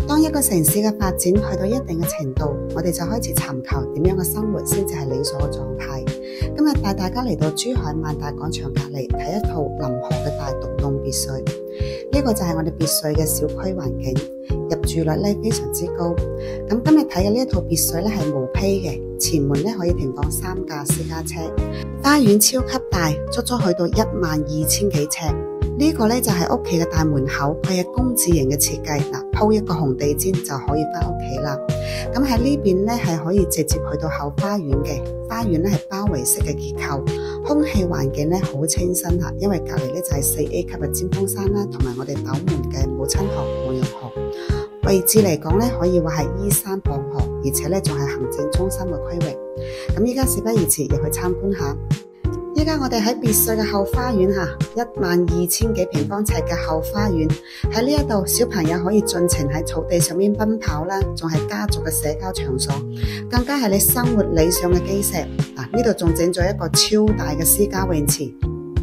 當一個城市嘅發展去到一定嘅程度，我哋就開始尋求點樣嘅生活先至係理想嘅狀態。今日帶大家嚟到珠海萬達廣場隔離睇一套臨河嘅大獨棟別墅。呢個就係我哋別墅嘅小區環境，入住率咧非常之高。咁今日睇嘅呢一套別墅咧係毛坯嘅，前門咧可以停放3架私家車，花園超級大，足足去到12000幾尺。呢個咧就係屋企嘅大門口，佢係工字形嘅設計，鋪一個紅地氈就可以翻屋企啦。咁喺呢邊咧係可以直接去到後花園嘅，花園咧係包圍式嘅結構，空氣環境咧好清新吓，因為隔籬咧就係4A 級嘅尖峰山啦，同埋我哋斗門嘅母親河慕容河。位置嚟講咧，可以話係依山傍河，而且咧仲係行政中心嘅區域。咁依家事不宜遲，入去參觀下。依家我哋喺別墅嘅後花園吓，12000幾平方尺嘅後花園，喺呢一度小朋友可以盡情喺草地上面奔跑啦，仲係家族嘅社交場所，更加係你生活理想嘅基石。呢度仲整咗一個超大嘅私家泳池。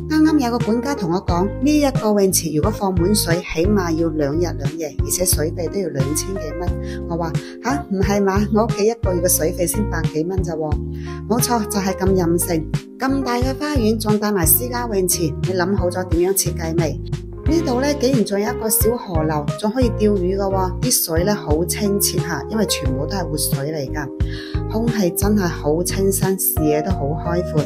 啱啱有個管家同我講，呢一個泳池如果放滿水，起碼要2日2夜，而且水費都要2000幾蚊。我話吓，唔係嘛，我屋企1個月嘅水費先100幾蚊咋？冇錯，就係咁任性。咁大嘅花園仲帶埋私家泳池，你諗好咗點樣設計未？呢度咧竟然仲有一個小河流，仲可以釣魚㗎，啲水咧好清澈吓，因為全部都係活水嚟噶，空氣真係好清新，視野都好開闊。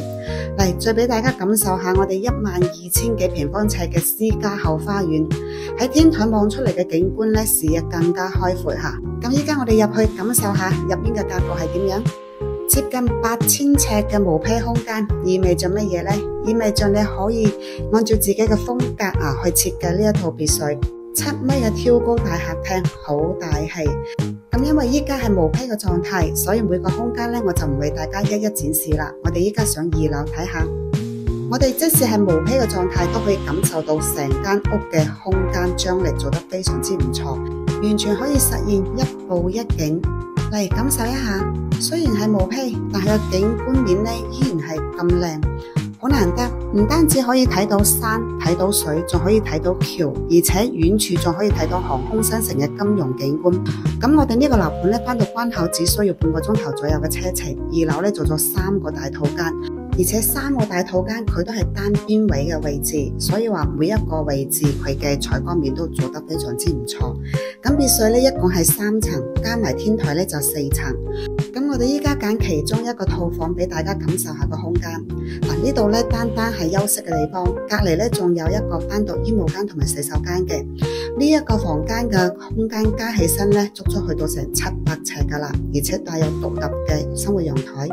嚟，再俾大家感受下我哋12000幾平方尺嘅私家後花園，喺天台望出嚟嘅景觀咧，視野更加開闊吓。咁依家我哋入去感受下入邊嘅格局係點樣？接近8000尺嘅毛坯空間，意味着乜嘢呢？意味着你可以按照自己嘅風格去設計呢一套別墅。7米嘅挑高大客廳，好大氣。咁因為依家係毛坯嘅狀態，所以每個空間呢，我就唔為大家一一展示啦。我哋依家上2樓睇下，我哋即使係毛坯嘅狀態，都可以感受到成間屋嘅空間張力做得非常之唔錯，完全可以實現一步一景。嚟感受一下，雖然係毛坯，但係個景觀面呢依然係咁靚，好難得。唔單止可以睇到山、睇到水，仲可以睇到橋，而且遠處仲可以睇到航空新城嘅金融景觀。咁我哋呢個樓盤呢，翻到關口只需要半個鐘頭左右嘅車程。2樓呢做咗3個大套間，而且3個大套間佢都係單邊位嘅位置，所以話每一個位置佢嘅採光面都做得非常之唔錯。咁別墅呢一共係3層，加埋天台呢就4層。咁我哋依家揀其中一個套房俾大家感受下個空間。呢度呢單單係休息嘅地方，隔籬呢仲有一個單獨衣帽間同埋洗手間嘅。呢一個房間嘅空間加起身呢，足足去到成700尺噶啦，而且帶有獨立嘅生活陽台。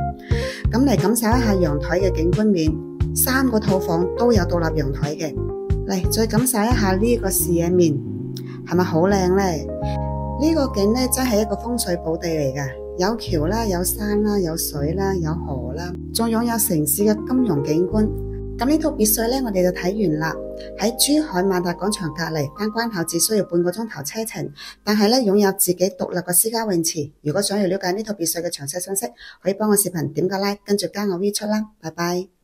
咁嚟感受一下陽台嘅景觀面，3個套房都有獨立陽台嘅。嚟再感受一下呢個視野面，係咪好靚呢？呢個景呢真係一個風水寶地嚟噶。有橋啦，有山啦，有水啦，有河啦，仲擁有城市嘅金融景觀。咁呢套別墅呢，我哋就睇完啦。喺珠海萬達廣場隔籬，翻關口只需要半個鐘頭車程，但係呢，擁有自己獨立嘅私家泳池。如果想要了解呢套別墅嘅詳細信息，可以幫我視頻點個 like，跟住加我 V 出啦。拜拜。